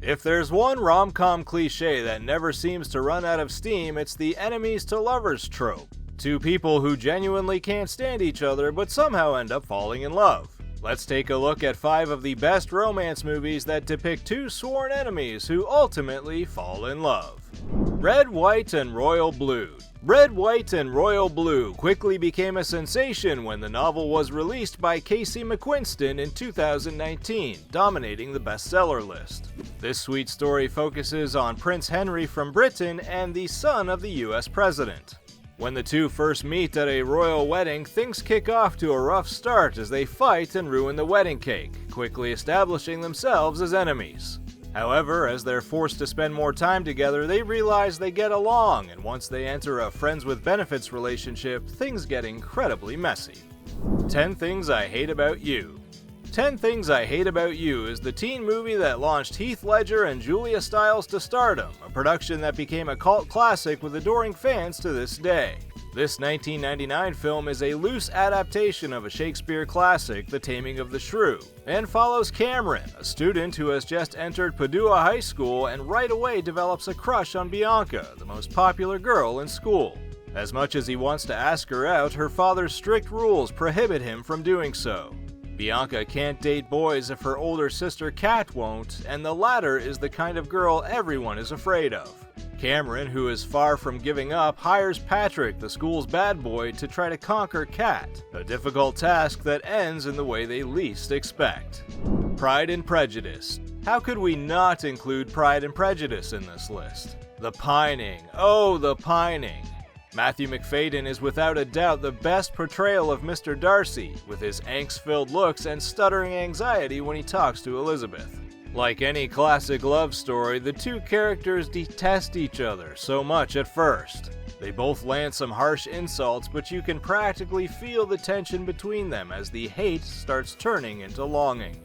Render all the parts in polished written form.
If there's one rom-com cliche that never seems to run out of steam, it's the enemies to lovers trope. Two people who genuinely can't stand each other but somehow end up falling in love. Let's take a look at 5 of the best romance movies that depict two sworn enemies who ultimately fall in love. Red, White, and Royal Blue. Red, White, and Royal Blue quickly became a sensation when the novel was released by Casey McQuiston in 2019, dominating the bestseller list. This sweet story focuses on Prince Henry from Britain and the son of the US president. When the two first meet at a royal wedding, things kick off to a rough start as they fight and ruin the wedding cake, quickly establishing themselves as enemies. However, as they're forced to spend more time together, they realize they get along, and once they enter a friends with benefits relationship, things get incredibly messy. 10 Things I Hate About You. 10 Things I Hate About You is the teen movie that launched Heath Ledger and Julia Stiles to stardom, a production that became a cult classic with adoring fans to this day. This 1999 film is a loose adaptation of a Shakespeare classic, The Taming of the Shrew, and follows Cameron, a student who has just entered Padua High School and right away develops a crush on Bianca, the most popular girl in school. As much as he wants to ask her out, her father's strict rules prohibit him from doing so. Bianca can't date boys if her older sister Kat won't, and the latter is the kind of girl everyone is afraid of. Cameron, who is far from giving up, hires Patrick, the school's bad boy, to try to conquer Kat, a difficult task that ends in the way they least expect. Pride and Prejudice. How could we not include Pride and Prejudice in this list? The pining, oh the pining. Matthew Macfadyen is without a doubt the best portrayal of Mr. Darcy, with his angst-filled looks and stuttering anxiety when he talks to Elizabeth. Like any classic love story, the two characters detest each other so much at first. They both land some harsh insults, but you can practically feel the tension between them as the hate starts turning into longing.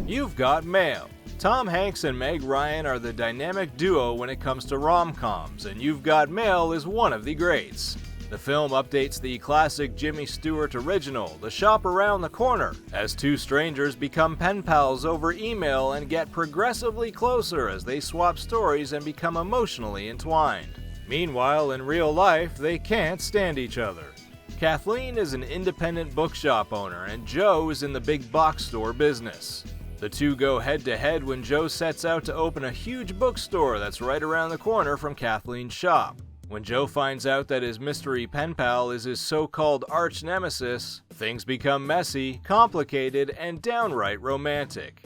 You've Got Mail. Tom Hanks and Meg Ryan are the dynamic duo when it comes to rom-coms, and You've Got Mail is one of the greats. The film updates the classic Jimmy Stewart original, The Shop Around the Corner, as two strangers become pen pals over email and get progressively closer as they swap stories and become emotionally entwined. Meanwhile, in real life, they can't stand each other. Kathleen is an independent bookshop owner, and Joe is in the big box store business. The two go head-to-head when Joe sets out to open a huge bookstore that's right around the corner from Kathleen's shop. When Joe finds out that his mystery pen pal is his so-called arch-nemesis, things become messy, complicated, and downright romantic.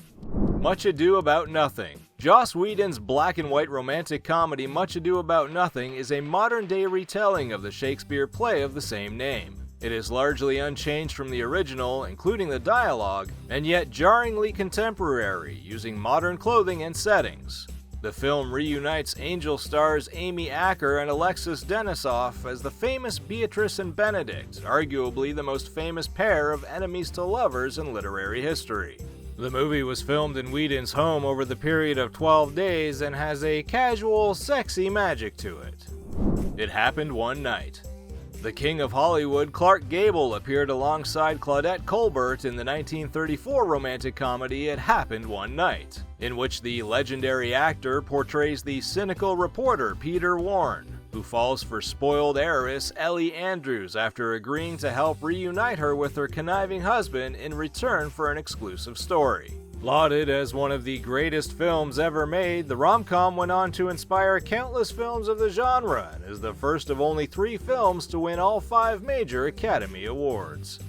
Much Ado About Nothing. Joss Whedon's black and white romantic comedy Much Ado About Nothing is a modern-day retelling of the Shakespeare play of the same name. It is largely unchanged from the original, including the dialogue, and yet jarringly contemporary, using modern clothing and settings. The film reunites Angel stars Amy Acker and Alexis Denisof as the famous Beatrice and Benedict, arguably the most famous pair of enemies to lovers in literary history. The movie was filmed in Whedon's home over the period of 12 days and has a casual, sexy magic to it. It Happened One Night. The King of Hollywood, Clark Gable, appeared alongside Claudette Colbert in the 1934 romantic comedy It Happened One Night, in which the legendary actor portrays the cynical reporter Peter Warren, who falls for spoiled heiress Ellie Andrews after agreeing to help reunite her with her conniving husband in return for an exclusive story. Lauded as one of the greatest films ever made, the rom-com went on to inspire countless films of the genre and is the first of only 3 films to win all 5 major Academy Awards.